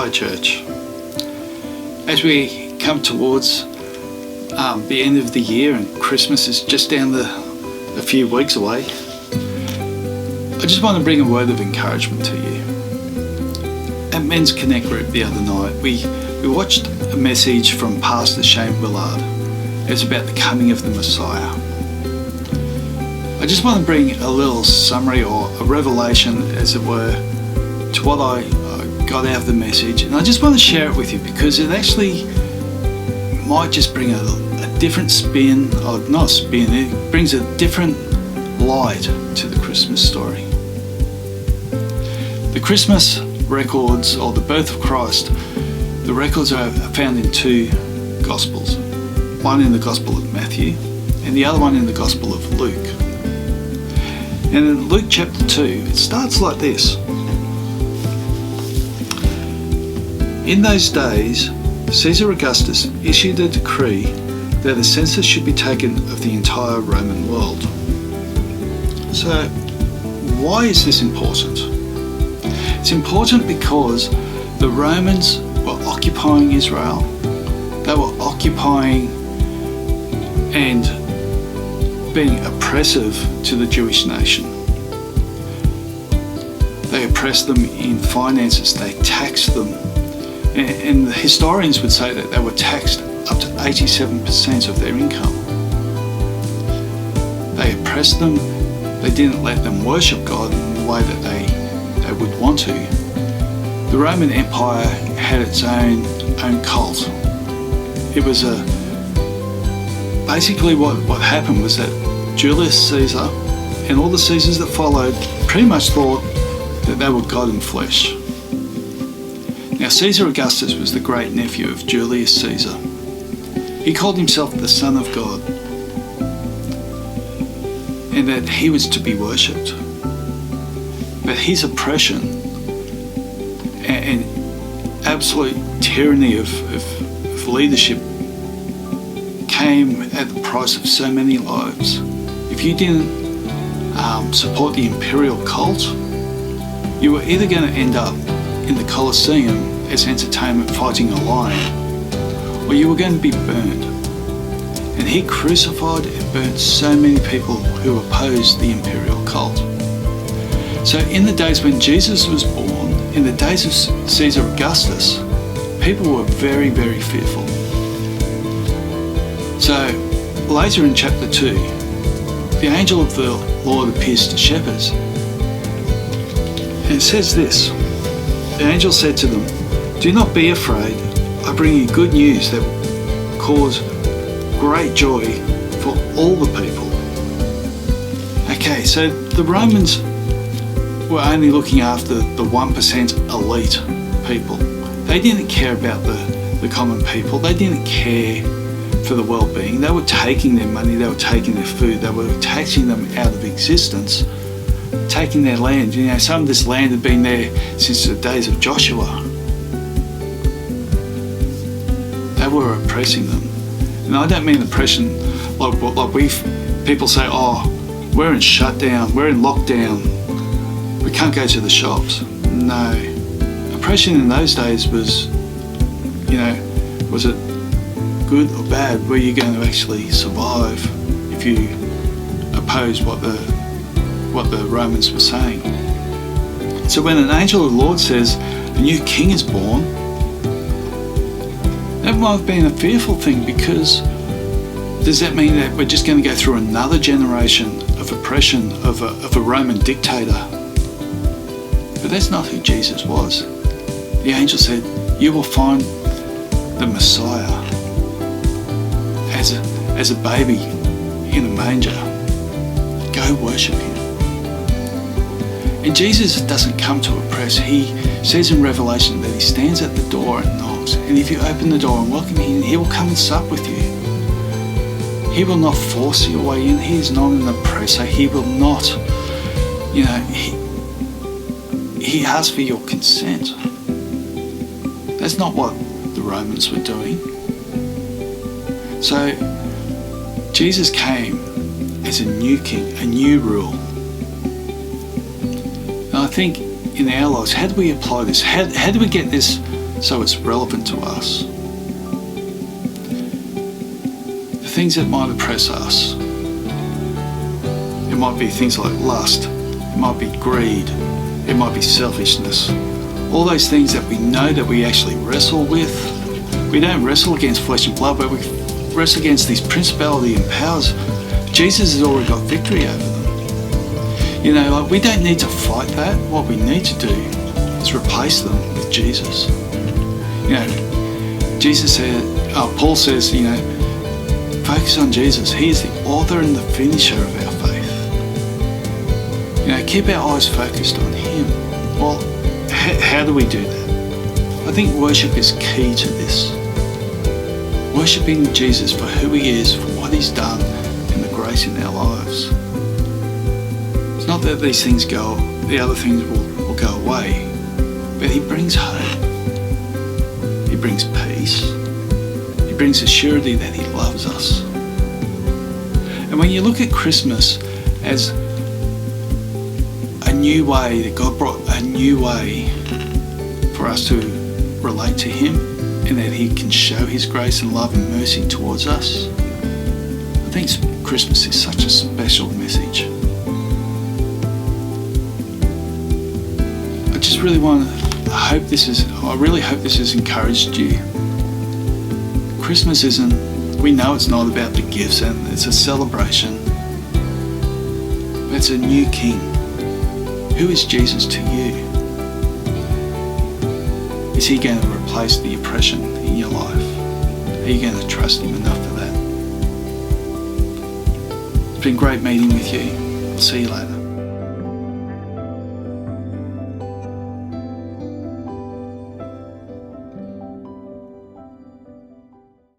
Hi Church. As we come towards the end of the year and Christmas is just down a few weeks away, I just want to bring a word of encouragement to you. At Men's Connect Group the other night, we watched a message from Pastor Shane Willard. It was about the coming of the Messiah. I just want to bring a little summary or a revelation, as it were, to what I got out of the message, and I just want to share it with you because it actually might just bring a different spin, or not a spin, it brings a different light to the Christmas story. The Christmas records, or the birth of Christ, the records are found in two Gospels, one in the Gospel of Matthew and the other one in the Gospel of Luke. And in Luke chapter 2, it starts like this. In those days, Caesar Augustus issued a decree that a census should be taken of the entire Roman world. So, why is this important? It's important because the Romans were occupying Israel. They were occupying and being oppressive to the Jewish nation. They oppressed them in finances, they taxed them. And the historians would say that they were taxed up to 87% of their income. They oppressed them, they didn't let them worship God in the way that they would want to. The Roman Empire had its own cult. It was basically what happened was that Julius Caesar and all the Caesars that followed pretty much thought that they were God in flesh. Now, Caesar Augustus was the great nephew of Julius Caesar. He called himself the Son of God, and that he was to be worshipped. But his oppression and absolute tyranny of leadership came at the price of so many lives. If you didn't support the imperial cult, you were either going to end up in the Colosseum as entertainment fighting a lion, or you were going to be burned. And he crucified and burnt so many people who opposed the imperial cult. So in the days when Jesus was born, in the days of Caesar Augustus, people were very, very fearful. So later in chapter 2, the angel of the Lord appears to shepherds. And it says this. The angel said to them, "Do not be afraid. I bring you good news that will cause great joy for all the people." Okay, so the Romans were only looking after the 1% elite people. They didn't care about the common people. They didn't care for the well-being. They were taking their money, they were taking their food, they were taxing them out of existence, taking their land. You know, some of this land had been there since the days of Joshua. They were oppressing them. And I don't mean oppression like people say, oh, we're in shutdown, we're in lockdown, we can't go to the shops. No. Oppression in those days was, was it good or bad? Were you going to actually survive if you opposed what the Romans were saying? So when an angel of the Lord says a new king is born, that might have been a fearful thing, because does that mean that we're just going to go through another generation of oppression of a Roman dictator? But that's not who Jesus was. The angel said, you will find the Messiah as a baby in a manger. Go worship him. And Jesus doesn't come to oppress. He says in Revelation that he stands at the door and knocks. And if you open the door and welcome him in, he will come and sup with you. He will not force your way in. He is not an oppressor. He will not, he asks for your consent. That's not what the Romans were doing. So Jesus came as a new king, a new rule. And I think in our lives, how do we apply this? How do we get this so it's relevant to us. The things that might oppress us, it might be things like lust, it might be greed, it might be selfishness. All those things that we know that we actually wrestle with. We don't wrestle against flesh and blood, but we wrestle against these principalities and powers. Jesus has already got victory over them. You know, like, we don't need to fight that. What we need to do is replace them with Jesus. You know, Paul says, you know, focus on Jesus. He is the author and the finisher of our faith. You know, keep our eyes focused on Him. Well, how do we do that? I think worship is key to this. Worshipping Jesus for who He is, for what He's done, and the grace in our lives. It's not that these things go, the other things will go away, but He brings hope. He brings peace. He brings a surety that He loves us. And when you look at Christmas as a new way, that God brought a new way for us to relate to Him, and that He can show His grace and love and mercy towards us, I think Christmas is such a special message. I really hope this has encouraged you. Christmas we know it's not about the gifts, and it's a celebration. But it's a new King. Who is Jesus to you? Is He going to replace the oppression in your life? Are you going to trust Him enough for that? It's been great meeting with you. I'll see you later.